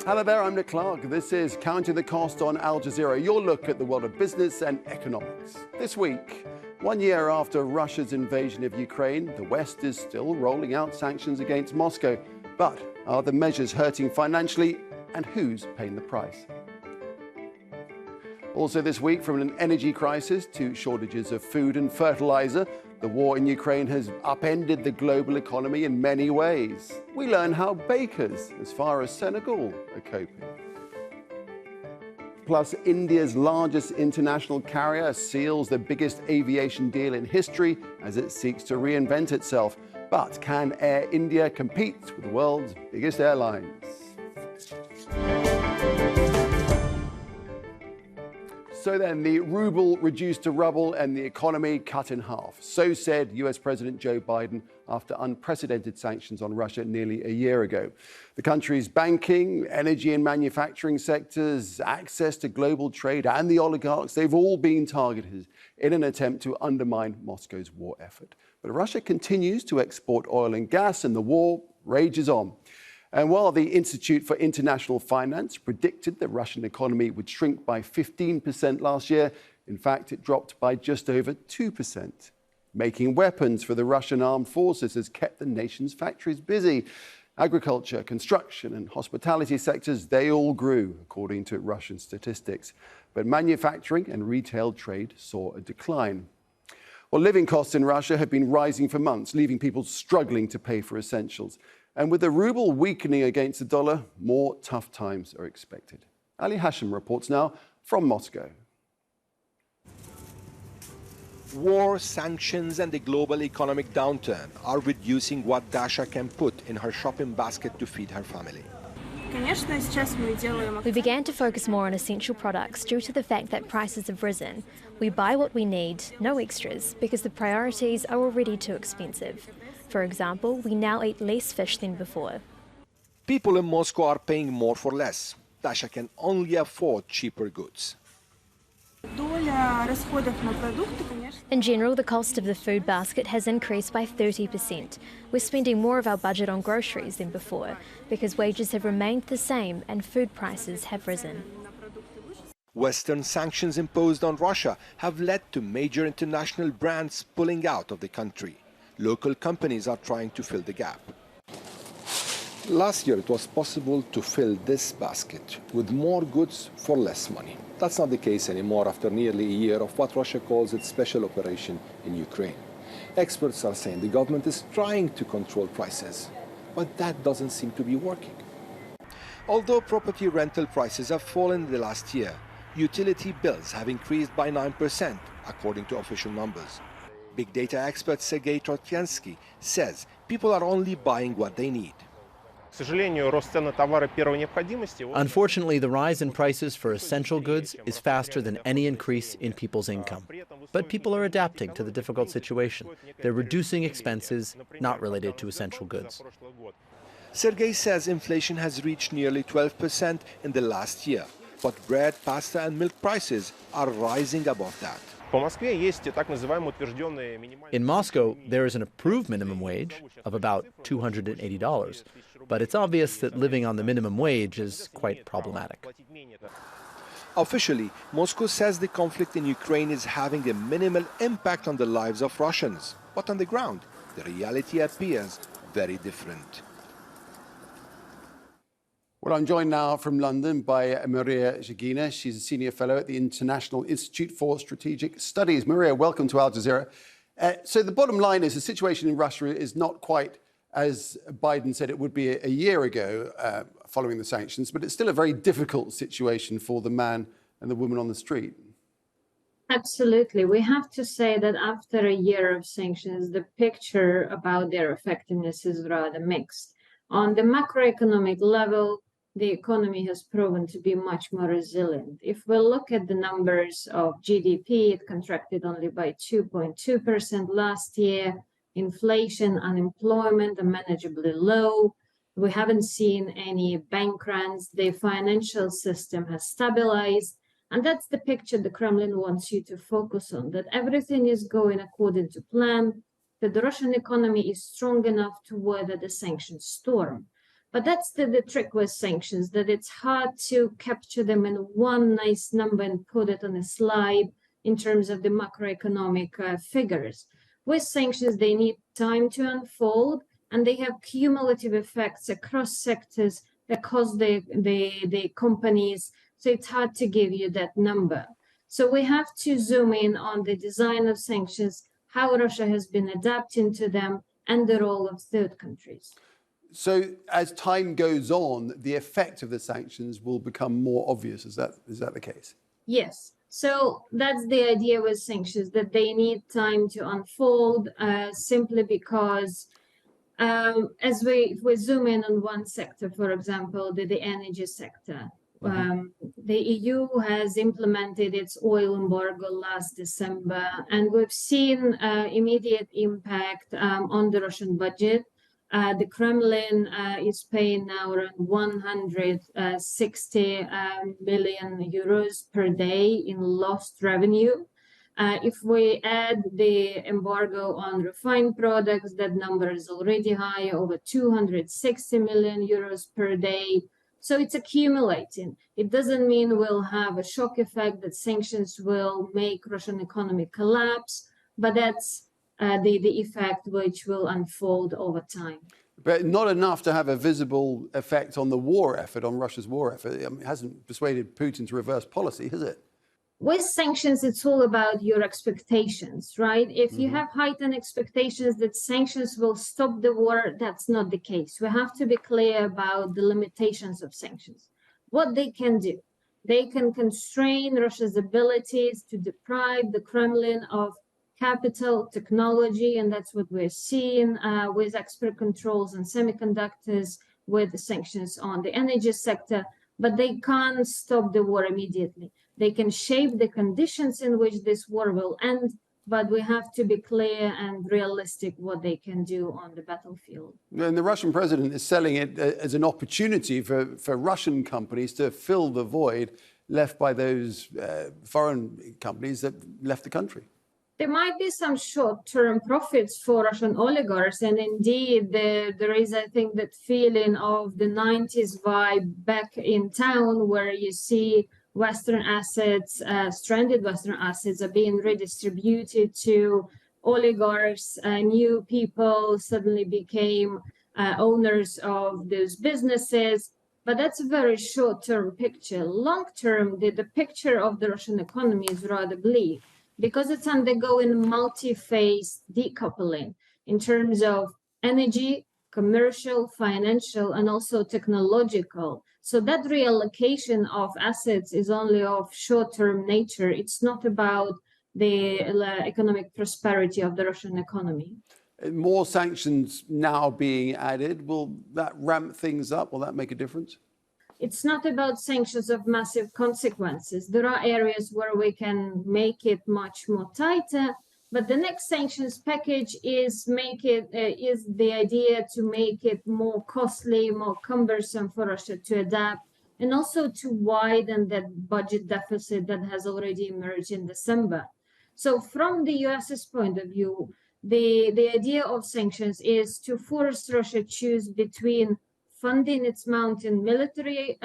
Hello there, I'm Nick Clark. This is Counting the Cost on Al Jazeera, your look at the world of business and economics. This week, 1 year after Russia's invasion of Ukraine, the West is still rolling out sanctions against Moscow. But are the measures hurting financially, and who's paying the price? Also this week, from an energy crisis to shortages of food and fertilizer, the war in Ukraine has upended the global economy in many ways. We learn how bakers, as far as Senegal, are coping. Plus, India's largest international carrier seals the biggest aviation deal in history as it seeks to reinvent itself. But can Air India compete with the world's biggest airlines? So then, the ruble reduced to rubble and the economy cut in half. So said US President Joe Biden after unprecedented sanctions on Russia nearly a year ago. The country's banking, energy and manufacturing sectors, access to global trade and the oligarchs, they've all been targeted in an attempt to undermine Moscow's war effort. But Russia continues to export oil and gas and the war rages on. And while the Institute for International Finance predicted the Russian economy would shrink by 15% last year, in fact, it dropped by just over 2%. Making weapons for the Russian armed forces has kept the nation's factories busy. Agriculture, construction and hospitality sectors, they all grew, according to Russian statistics. But manufacturing and retail trade saw a decline. Well, living costs in Russia have been rising for months, leaving people struggling to pay for essentials. And with the ruble weakening against the dollar, more tough times are expected. Ali Hashem reports now from Moscow. War, sanctions and the global economic downturn are reducing what Dasha can put in her shopping basket to feed her family. We began to focus more on essential products due to the fact that prices have risen. We buy what we need, no extras, because the priorities are already too expensive. For example, we now eat less fish than before. People in Moscow are paying more for less. Dasha can only afford cheaper goods. In general, the cost of the food basket has increased by 30%. We're spending more of our budget on groceries than before because wages have remained the same and food prices have risen. Western sanctions imposed on Russia have led to major international brands pulling out of the country. Local companies are trying to fill the gap. Last year, it was possible to fill this basket with more goods for less money. That's not the case anymore after nearly a year of what Russia calls its special operation in Ukraine. Experts are saying the government is trying to control prices, but that doesn't seem to be working. Although property rental prices have fallen in the last year, utility bills have increased by 9%, according to official numbers. Big data expert Sergei Trotyansky says people are only buying what they need. Unfortunately, the rise in prices for essential goods is faster than any increase in people's income. But people are adapting to the difficult situation. They're reducing expenses not related to essential goods. Sergei says inflation has reached nearly 12% in the last year, but bread, pasta and milk prices are rising above that. In Moscow, there is an approved minimum wage of about $280, but it's obvious that living on the minimum wage is quite problematic. Officially, Moscow says the conflict in Ukraine is having a minimal impact on the lives of Russians, but on the ground, the reality appears very different. Well, I'm joined now from London by Maria Zhigina. She's a senior fellow at the International Institute for Strategic Studies. Maria, welcome to Al Jazeera. So the bottom line is the situation in Russia is not quite as Biden said it would be a year ago following the sanctions, but it's still a very difficult situation for the man and the woman on the street. Absolutely. We have to say that after a year of sanctions, the picture about their effectiveness is rather mixed. On the macroeconomic level, the economy has proven to be much more resilient. If we look at the numbers of GDP, it contracted only by 2.2% last year. Inflation, unemployment are manageably low. We haven't seen any bank runs. The financial system has stabilized. And that's the picture the Kremlin wants you to focus on, that everything is going according to plan, that the Russian economy is strong enough to weather the sanctions storm. But that's the trick with sanctions, that it's hard to capture them in one nice number and put it on a slide in terms of the macroeconomic figures. With sanctions, they need time to unfold, and they have cumulative effects across sectors, across the companies. So it's hard to give you that number. So we have to zoom in on the design of sanctions, how Russia has been adapting to them, and the role of third countries. So as time goes on, the effect of the sanctions will become more obvious. Is that the case? Yes. So that's the idea with sanctions, that they need time to unfold, simply because as we zoom in on one sector, for example, the energy sector, the EU has implemented its oil embargo last December, and we've seen immediate impact on the Russian budget. The Kremlin is paying now around 160 million euros per day in lost revenue. If we add the embargo on refined products, that number is already high, over 260 million euros per day. So it's accumulating. It doesn't mean we'll have a shock effect, that sanctions will make Russian economy collapse, but that's the effect which will unfold over time. But not enough to have a visible effect on the war effort, on Russia's war effort. I mean, it hasn't persuaded Putin to reverse policy, has it? With sanctions, it's all about your expectations, right? If you have heightened expectations that sanctions will stop the war, that's not the case. We have to be clear about the limitations of sanctions. What they can do, they can constrain Russia's abilities to deprive the Kremlin of capital, technology, and that's what we're seeing with export controls and semiconductors, with the sanctions on the energy sector, but they can't stop the war immediately. They can shape the conditions in which this war will end, but we have to be clear and realistic what they can do on the battlefield. And the Russian president is selling it as an opportunity for Russian companies to fill the void left by those foreign companies that left the country. There might be some short-term profits for Russian oligarchs, and indeed there is, I think, that feeling of the 90s vibe back in town, where you see Western assets, stranded Western assets, are being redistributed to oligarchs. New people suddenly became owners of those businesses. But that's a very short-term picture. Long-term, the picture of the Russian economy is rather bleak, because it's undergoing multi-phase decoupling in terms of energy, commercial, financial, and also technological. So that reallocation of assets is only of short-term nature. It's not about the economic prosperity of the Russian economy. More sanctions now being added, will that ramp things up? Will that make a difference? It's not about sanctions of massive consequences. There are areas where we can make it much more tighter, but the next sanctions package is the idea to make it more costly, more cumbersome for Russia to adapt, and also to widen that budget deficit that has already emerged in December. So from the US's point of view, the idea of sanctions is to force Russia to choose between funding its mounting military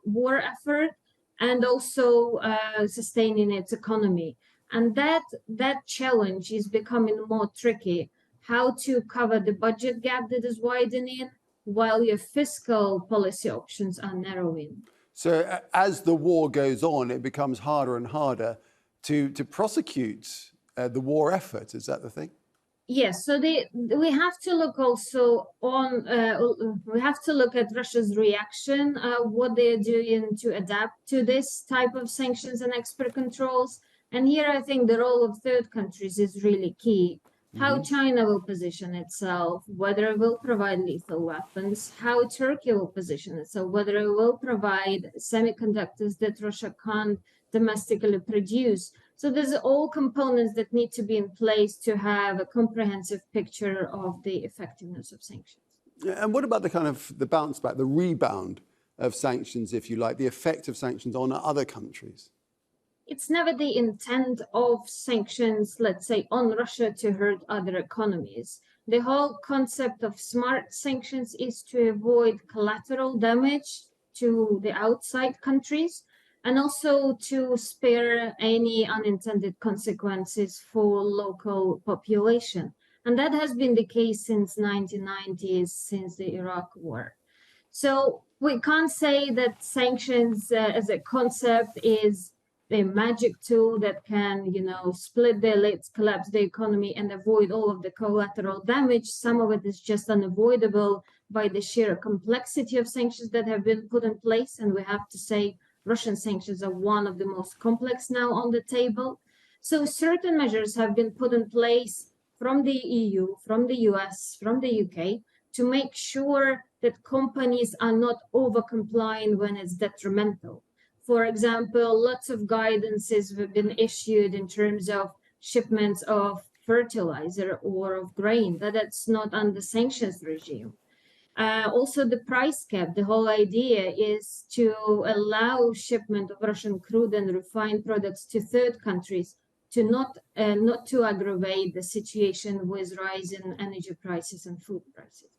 war effort and also sustaining its economy. And that challenge is becoming more tricky, how to cover the budget gap that is widening while your fiscal policy options are narrowing. So as the war goes on, it becomes harder and harder to prosecute the war effort. Is that the thing? Yes, so we have to look also on, we have to look at Russia's reaction, what they're doing to adapt to this type of sanctions and export controls. And here I think the role of third countries is really key. How China will position itself, whether it will provide lethal weapons, how Turkey will position itself, whether it will provide semiconductors that Russia can't domestically produce. So there's all components that need to be in place to have a comprehensive picture of the effectiveness of sanctions. And what about the bounce back, the rebound of sanctions, if you like, the effect of sanctions on other countries? It's never the intent of sanctions, let's say, on Russia to hurt other economies. The whole concept of smart sanctions is to avoid collateral damage to the outside countries and also to spare any unintended consequences for local population. And that has been the case since 1990s, since the Iraq War. So we can't say that sanctions as a concept is a magic tool that can, split the elites, collapse the economy, and avoid all of the collateral damage. Some of it is just unavoidable by the sheer complexity of sanctions that have been put in place. And we have to say Russian sanctions are one of the most complex now on the table. So certain measures have been put in place from the EU, from the US, from the UK, to make sure that companies are not over-complying when it's detrimental. For example, lots of guidances have been issued in terms of shipments of fertilizer or of grain, that's not under sanctions regime. Also, the price cap, the whole idea is to allow shipment of Russian crude and refined products to third countries to not to aggravate the situation with rising energy prices and food prices.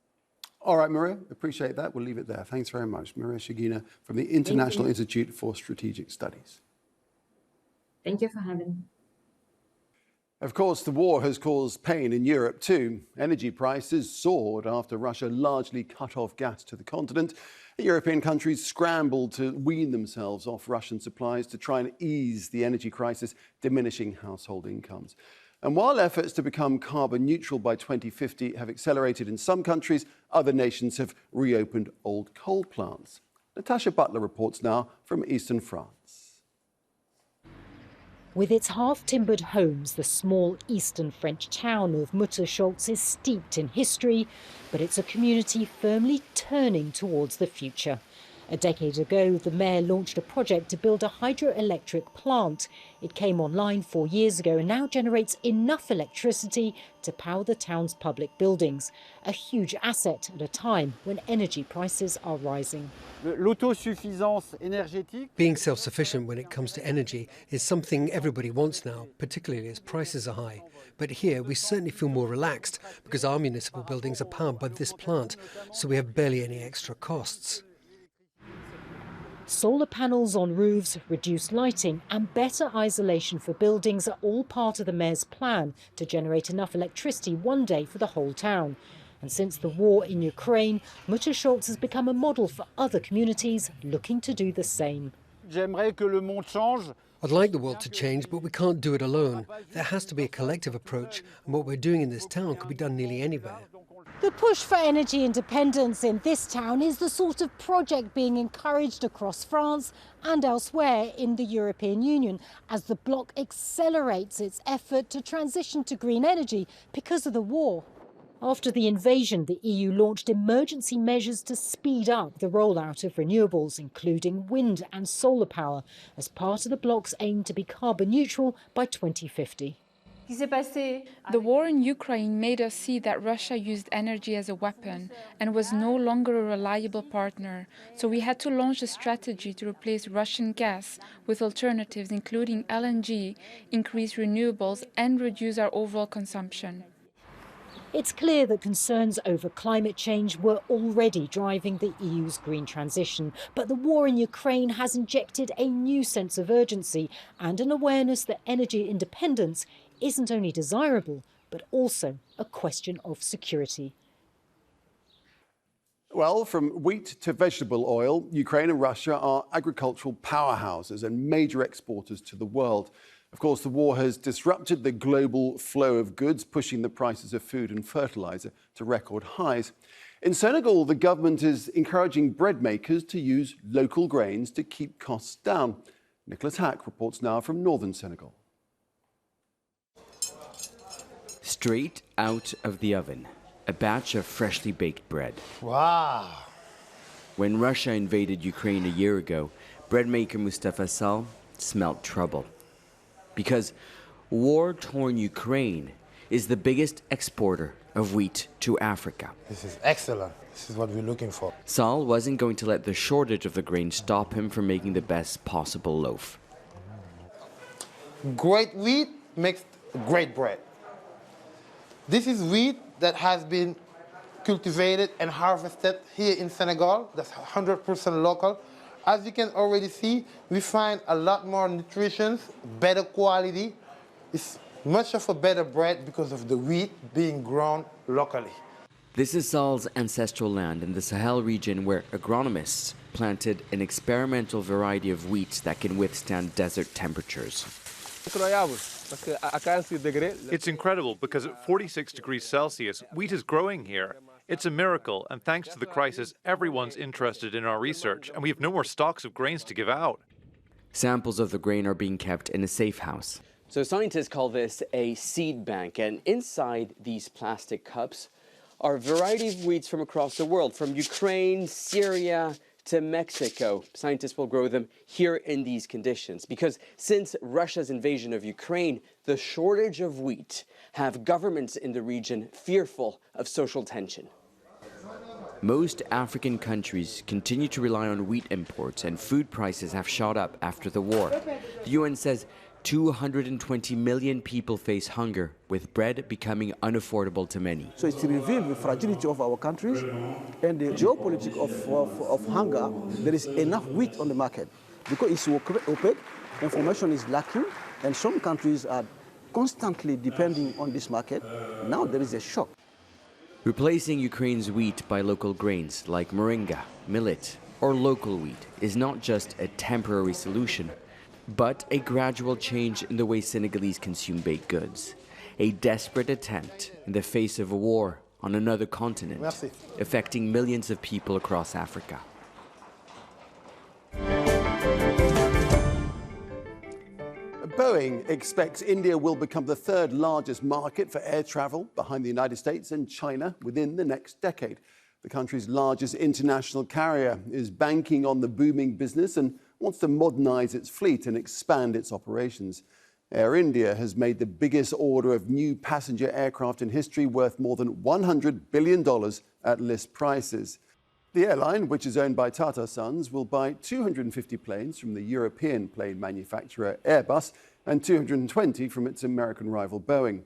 All right, Maria, appreciate that. We'll leave it there. Thanks very much. Maria Shigina from the International Institute for Strategic Studies. Thank you for having me. Of course, the war has caused pain in Europe too. Energy prices soared after Russia largely cut off gas to the continent. European countries scrambled to wean themselves off Russian supplies to try and ease the energy crisis, diminishing household incomes. And while efforts to become carbon neutral by 2050 have accelerated in some countries, other nations have reopened old coal plants. Natasha Butler reports now from eastern France. With its half-timbered homes, the small eastern French town of Mutterscholz is steeped in history, but it's a community firmly turning towards the future. A decade ago, the mayor launched a project to build a hydroelectric plant. It came online 4 years ago and now generates enough electricity to power the town's public buildings. A huge asset at a time when energy prices are rising. Being self-sufficient when it comes to energy is something everybody wants now, particularly as prices are high. But here we certainly feel more relaxed because our municipal buildings are powered by this plant, so we have barely any extra costs. Solar panels on roofs, reduced lighting and better isolation for buildings are all part of the mayor's plan to generate enough electricity one day for the whole town. And since the war in Ukraine, Mutterscholz has become a model for other communities looking to do the same. I'd like the world to change, but we can't do it alone. There has to be a collective approach, and what we're doing in this town could be done nearly anywhere. The push for energy independence in this town is the sort of project being encouraged across France and elsewhere in the European Union as the bloc accelerates its effort to transition to green energy because of the war. After the invasion, the EU launched emergency measures to speed up the rollout of renewables, including wind and solar power, as part of the bloc's aim to be carbon neutral by 2050. The war in Ukraine made us see that Russia used energy as a weapon and was no longer a reliable partner. So we had to launch a strategy to replace Russian gas with alternatives, including LNG, increase renewables and reduce our overall consumption. It's clear that concerns over climate change were already driving the EU's green transition, but the war in Ukraine has injected a new sense of urgency and an awareness that energy independence isn't only desirable, but also a question of security. Well, from wheat to vegetable oil, Ukraine and Russia are agricultural powerhouses and major exporters to the world. Of course, the war has disrupted the global flow of goods, pushing the prices of food and fertilizer to record highs. In Senegal, the government is encouraging bread makers to use local grains to keep costs down. Nicholas Hack reports now from northern Senegal. Straight out of the oven, a batch of freshly baked bread. Wow! When Russia invaded Ukraine a year ago, bread maker Mustafa Sall smelt trouble. Because war-torn Ukraine is the biggest exporter of wheat to Africa. This is excellent. This is what we're looking for. Sall wasn't going to let the shortage of the grain stop him from making the best possible loaf. Great wheat makes great bread. This is wheat that has been cultivated and harvested here in Senegal. That's 100% local. As you can already see, we find a lot more nutrition, better quality. It's much of a better bread because of the wheat being grown locally. This is Sal's ancestral land in the Sahel region where agronomists planted an experimental variety of wheat that can withstand desert temperatures. It's incredible because at 46 degrees Celsius, wheat is growing here. It's a miracle, and thanks to the crisis, everyone's interested in our research, and we have no more stocks of grains to give out. Samples of the grain are being kept in a safe house. So scientists call this a seed bank, and inside these plastic cups are a variety of wheats from across the world, from Ukraine, Syria, to Mexico. Scientists will grow them here in these conditions because since Russia's invasion of Ukraine, the shortage of wheat have governments in the region fearful of social tension. Most African countries continue to rely on wheat imports, and food prices have shot up after the war. The UN says 220 million people face hunger, with bread becoming unaffordable to many. So it's to reveal the fragility of our countries and the geopolitics of hunger. There is enough wheat on the market because it's opaque, information is lacking, and some countries are constantly depending on this market. Now there is a shock. Replacing Ukraine's wheat by local grains like moringa, millet, or local wheat is not just a temporary solution, but a gradual change in the way Senegalese consume baked goods. A desperate attempt in the face of a war on another continent, affecting millions of people across Africa. Boeing expects India will become the third largest market for air travel behind the United States and China within the next decade. The country's largest international carrier is banking on the booming business and wants to modernize its fleet and expand its operations. Air India has made the biggest order of new passenger aircraft in history, worth more than $100 billion at list prices. The airline, which is owned by Tata Sons, will buy 250 planes from the European plane manufacturer Airbus and 220 from its American rival Boeing.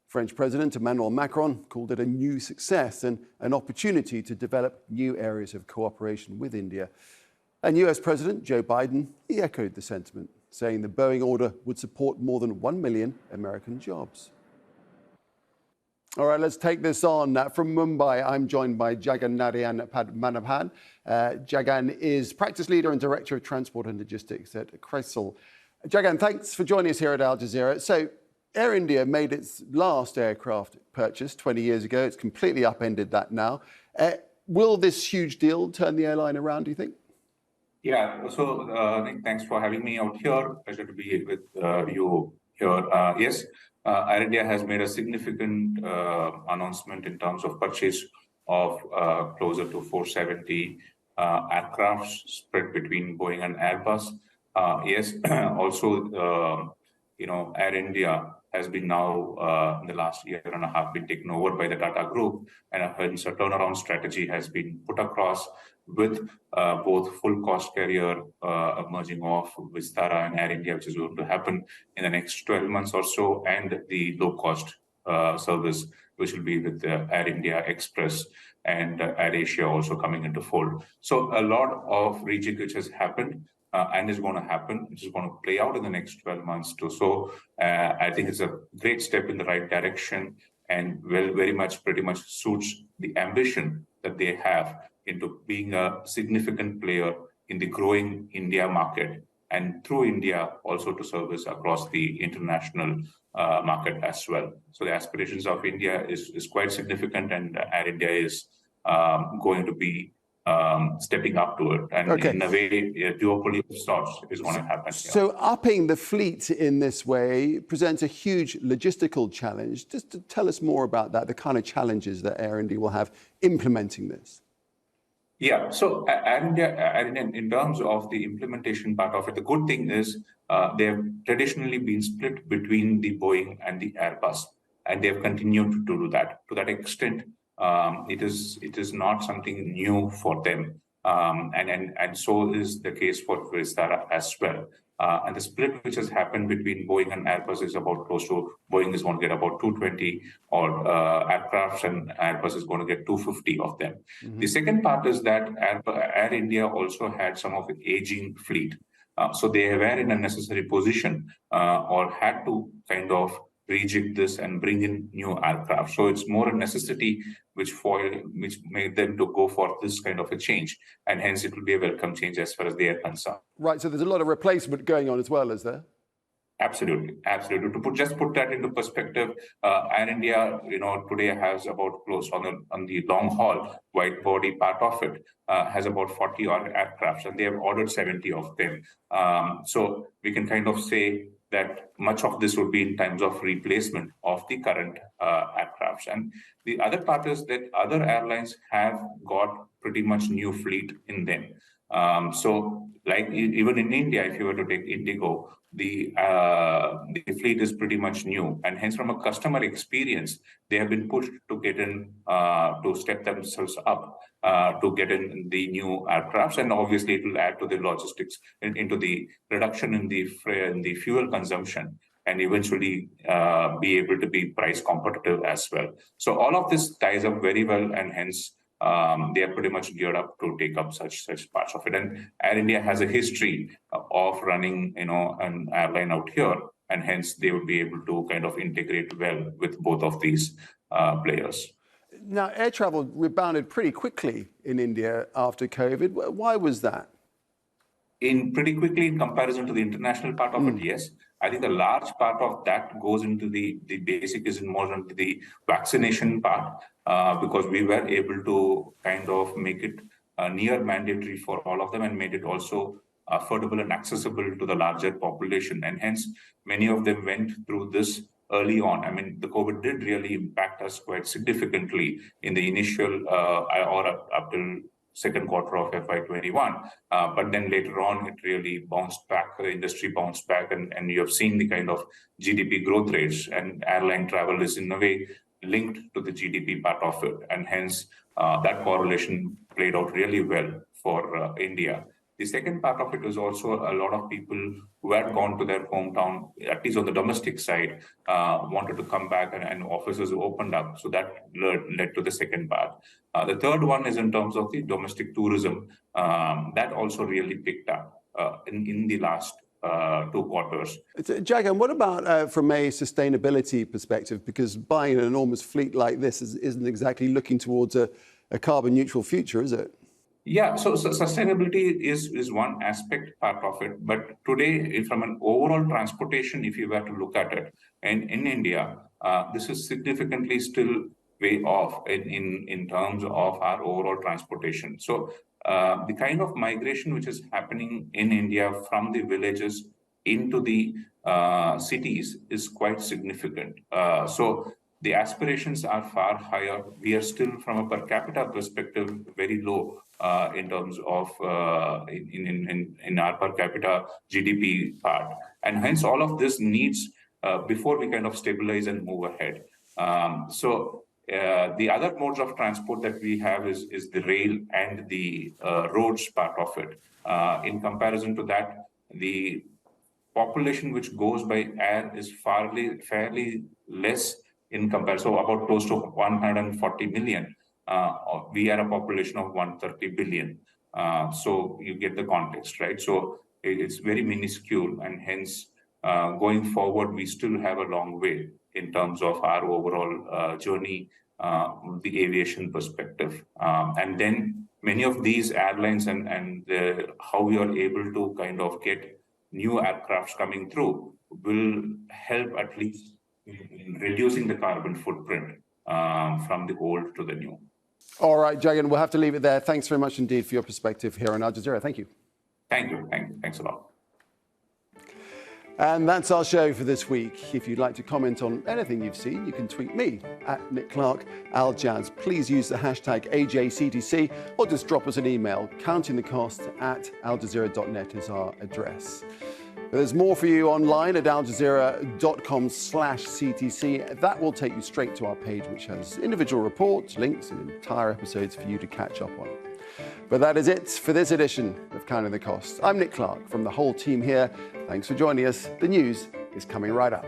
French President Emmanuel Macron called it a new success and an opportunity to develop new areas of cooperation with India. And US President Joe Biden, he echoed the sentiment, saying the Boeing order would support more than 1 million American jobs. All right, let's take this on. From Mumbai, I'm joined by Jagan Manabhan. Jagan is practice leader and director of transport and logistics at CRISIL. Jagan, thanks for joining us here at Al Jazeera. So, Air India made its last aircraft purchase 20 years ago. It's completely upended that now. Will this huge deal turn the airline around, do you think? Yeah, so Nick, thanks for having me out here. Pleasure to be with you here. Yes, Air India has made a significant announcement in terms of purchase of closer to 470 aircraft spread between Boeing and Airbus. Yes, also, Air India has been now in the last year and a half been taken over by the Tata Group, and hence a turnaround strategy has been put across with both full cost carrier merging off Vistara and Air India, which is going to happen in the next 12 months or so, and the low cost service, which will be with Air India Express and Air Asia also coming into fold. So a lot of rejig which has happened and is going to happen, which is going to play out in the next 12 months too. So I think it's a great step in the right direction and very much pretty much suits the ambition that they have into being a significant player in the growing India market, and through India also to service across the international market as well. So the aspirations of India is quite significant, and Air India is going to be stepping up to it. And in a way, a duopoly of sorts is going to happen here. So upping the fleet in this way presents a huge logistical challenge. Just to tell us more about that, the kind of challenges that Air India will have implementing this. Yeah, so Air India, in terms of the implementation part of it, the good thing is they have traditionally been split between the Boeing and the Airbus, and they have continued to do that. To that extent, it is not something new for them. And so is the case for Vistara as well. And the split which has happened between Boeing and Airbus is about close to, Boeing is going to get about 220 or aircrafts, and Airbus is going to get 250 of them. The second part is that Air India also had some of the aging fleet. So they were in a necessary position or had to kind of rejig this and bring in new aircraft. So it's more a necessity which made them to go for this kind of a change. And hence it will be a welcome change as far as they are concerned. Right, so there's a lot of replacement going on as well, is there? Absolutely, absolutely. To put that into perspective, Air India, today has about close on the long haul wide body part of it has about 40 odd aircrafts, and they have ordered 70 of them. So we can kind of say that much of this would be in terms of replacement of the current aircrafts. And the other part is that other airlines have got pretty much new fleet in them. So like even in India, if you were to take Indigo, the fleet is pretty much new, and hence from a customer experience, they have been pushed to get in, to step themselves up, to get in the new aircrafts, and obviously it will add to the logistics, into the reduction in the fuel consumption, and eventually be able to be price competitive as well. So all of this ties up very well, and hence they are pretty much geared up to take up such parts of it. And Air India has a history of running, an airline out here, and hence they would be able to kind of integrate well with both of these players. Now, air travel rebounded pretty quickly in India after COVID. Why was that? Pretty quickly in comparison to the international part of it, yes. I think a large part of that goes into the basic is more into the vaccination part, because we were able to kind of make it near mandatory for all of them and made it also affordable and accessible to the larger population. And hence, many of them went through this early on. I mean, the COVID did really impact us quite significantly in the initial or up till second quarter of FY21. But then later on, it really bounced back, the industry bounced back, and you have seen the kind of GDP growth rates, and airline travel is in a way linked to the GDP part of it. And hence, that correlation played out really well for India. The second part of it is also a lot of people who had gone to their hometown, at least on the domestic side, wanted to come back, and offices opened up. So that led to the second part. The third one is in terms of the domestic tourism. That also really picked up in the last 2 quarters. Jagan, what about from a sustainability perspective? Because buying an enormous fleet like this isn't exactly looking towards a carbon neutral future, is it? Yeah, so sustainability is one aspect part of it. But today, from an overall transportation, if you were to look at it, and in India, this is significantly still way off in terms of our overall transportation. So the kind of migration which is happening in India from the villages into the cities is quite significant. So the aspirations are far higher. We are still, from a per capita perspective, very low in terms of in our per capita GDP part. And hence all of this needs, before we kind of stabilize and move ahead. So the other modes of transport that we have is the rail and the roads part of it. In comparison to that, the population which goes by air is fairly less in comparison, so about close to 140 million. We are a population of 130 billion. So you get the context, right? So it's very minuscule, and hence going forward, we still have a long way in terms of our overall journey, the aviation perspective. And then many of these airlines and how we are able to kind of get new aircrafts coming through will help at least in reducing the carbon footprint from the old to the new. All right, Jagan, we'll have to leave it there. Thanks very much indeed for your perspective here on Al Jazeera. Thank you. Thank you. Thanks a lot. And that's our show for this week. If you'd like to comment on anything you've seen, you can tweet me at Nick Clark, Al Jazz. Please use the hashtag AJCTC or just drop us an email. countingthecost@aljazeera.net is our address. There's more for you online at aljazeera.com/CTC. That will take you straight to our page, which has individual reports, links, and entire episodes for you to catch up on. But that is it for this edition of Counting the Cost. I'm Nick Clark from the whole team here. Thanks for joining us. The news is coming right up.